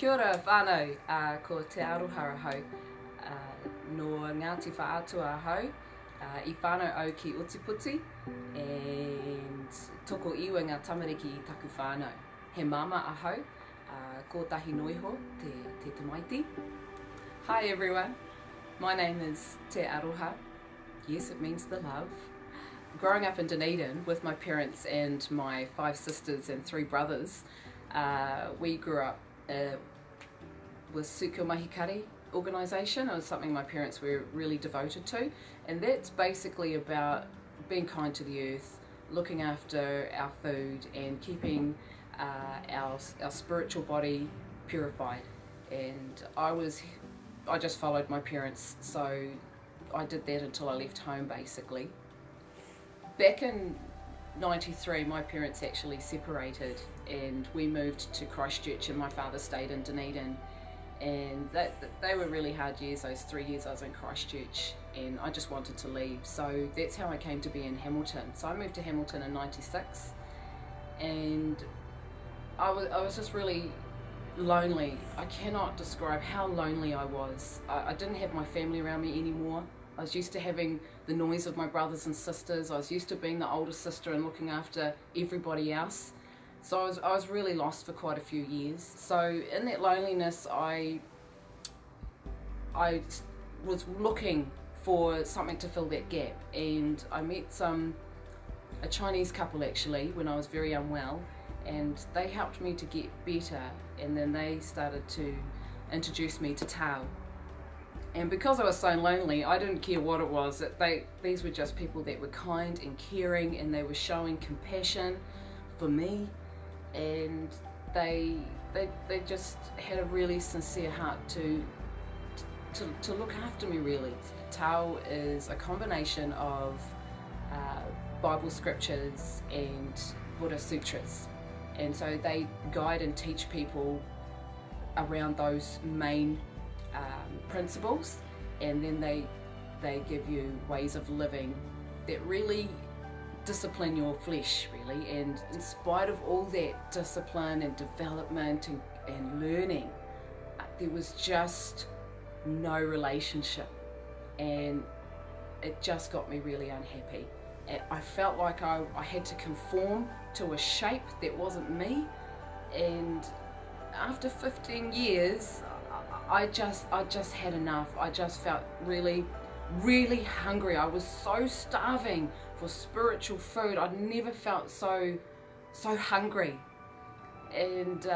Kia ora whānau, ko te Aroha hau, no Ngāti Whaatua hau, I whānau au ki Utiputi, and toko iwa ngā tamariki I taku whānau. He mama ahau, ko tahi noiho, te tamaiti. Hi everyone, my name is Te Aroha. Yes, it means the love. Growing up in Dunedin with my parents and my 5 sisters and 3 brothers, we grew up with Sukio Mahikari organisation. It was something my parents were really devoted to, and that's basically about being kind to the earth, looking after our food and keeping our spiritual body purified. And I just followed my parents, so I did that until I left home basically. Back in 93, my parents actually separated and we moved to Christchurch, and my father stayed in Dunedin, and they were really hard years. Those 3 years I was in Christchurch, and I just wanted to leave, so that's how I came to be in Hamilton. So I moved to Hamilton in 96, and I was just really lonely. I cannot describe how lonely I was. I didn't have my family around me anymore. I was used to having the noise of my brothers and sisters. I was used to being the older sister and looking after everybody else. So I was really lost for quite a few years. So in that loneliness, I was looking for something to fill that gap, and I met a Chinese couple actually when I was very unwell, and they helped me to get better, and then they started to introduce me to Tao. And because I was so lonely, I didn't care what it was. These were just people that were kind and caring, and they were showing compassion for me, and they just had a really sincere heart to look after me, really. Tao is a combination of Bible scriptures and Buddha sutras, and so they guide and teach people around those main principles, and then they give you ways of living that really discipline your flesh, really. And in spite of all that discipline and development and learning, there was just no relationship, and it just got me really unhappy. I felt like I had to conform to a shape that wasn't me, and after 15 years I just had enough. I just felt really, really hungry. I was so starving for spiritual food. I'd never felt so hungry. And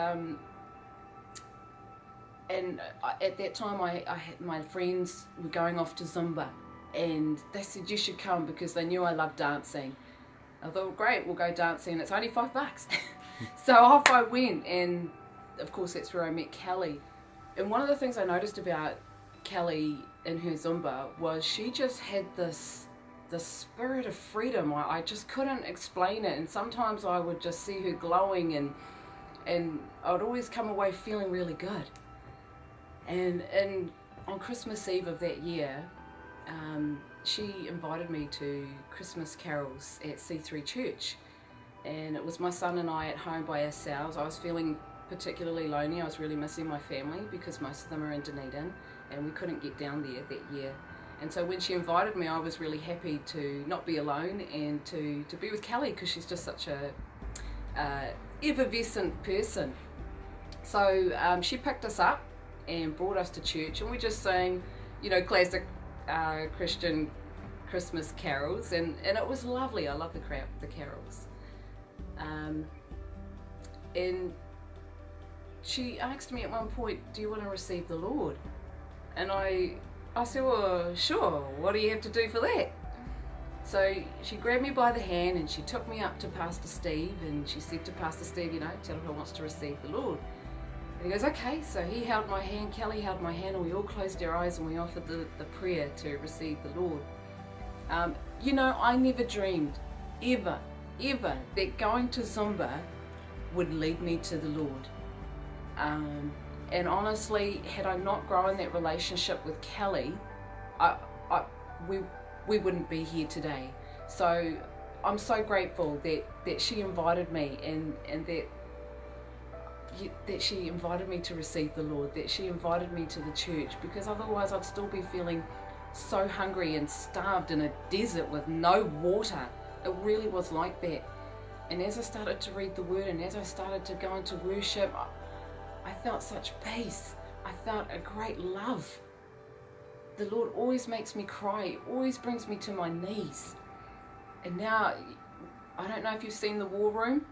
at that time I had, my friends were going off to Zumba, and they said you should come because they knew I loved dancing. I thought, great, we'll go dancing, and it's only $5. So off I went, and of course that's where I met Kelly. And one of the things I noticed about Kelly in her Zumba was she just had this spirit of freedom. I just couldn't explain it, and sometimes I would just see her glowing, and I would always come away feeling really good. And on Christmas Eve of that year, she invited me to Christmas carols at C3 Church, and it was my son and I at home by ourselves. I was feeling particularly lonely. I was really missing my family because most of them are in Dunedin, and we couldn't get down there that year. And so when she invited me, I was really happy to not be alone and to be with Kelly, because she's just such a effervescent person. So she picked us up and brought us to church, and we just sang, classic Christian Christmas carols, and it was lovely. I love the carols. And she asked me at one point, do you want to receive the Lord? And I said, well, sure, what do you have to do for that? So she grabbed me by the hand and she took me up to Pastor Steve, and she said to Pastor Steve, tell her who wants to receive the Lord. And he goes, okay. So he held my hand, Kelly held my hand, and we all closed our eyes and we offered the prayer to receive the Lord. I never dreamed, ever, that going to Zumba would lead me to the Lord. And honestly, had I not grown that relationship with Kelly, we wouldn't be here today. So I'm so grateful that she invited me, and that that she invited me to receive the Lord, that she invited me to the church, because otherwise I'd still be feeling so hungry and starved in a desert with no water. It really was like that. And as I started to read the Word and as I started to go into worship, I felt such peace. I felt a great love. The Lord always makes me cry. He always brings me to my knees. And now, I don't know if you've seen The War Room,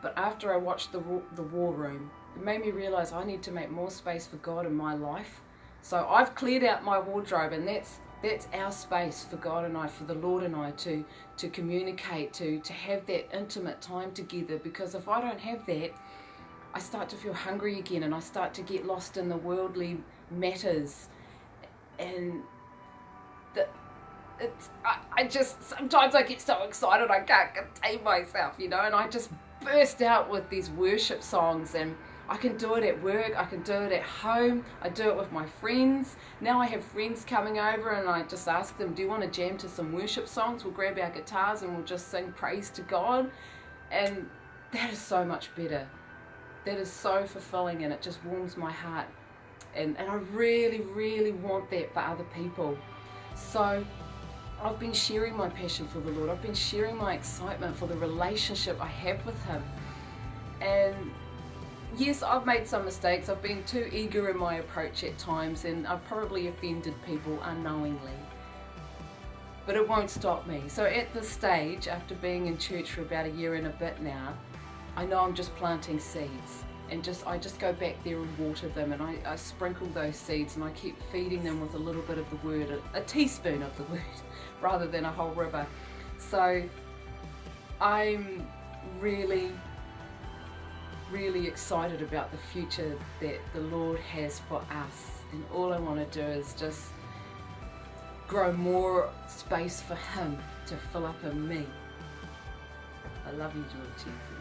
but after I watched the War Room, it made me realize I need to make more space for God in my life. So I've cleared out my wardrobe, and that's our space for God and I, for the Lord and I, to communicate, to have that intimate time together. Because if I don't have that, I start to feel hungry again, and I start to get lost in the worldly matters. And sometimes I get so excited I can't contain myself, and I just burst out with these worship songs. And I can do it at work, I can do it at home, I do it with my friends. Now I have friends coming over and I just ask them, do you want to jam to some worship songs? We'll grab our guitars and we'll just sing praise to God. And that is so much better. That is so fulfilling, and it just warms my heart. And I really, really want that for other people. So I've been sharing my passion for the Lord. I've been sharing my excitement for the relationship I have with Him. And yes, I've made some mistakes. I've been too eager in my approach at times, and I've probably offended people unknowingly. But it won't stop me. So at this stage, after being in church for about a year and a bit now, I know I'm just planting seeds. And I just go back there and water them, and I sprinkle those seeds, and I keep feeding them with a little bit of the Word, a teaspoon of the Word, rather than a whole river. So I'm really, really excited about the future that the Lord has for us. And all I want to do is just grow more space for Him to fill up in me. I love you, Lord Jesus.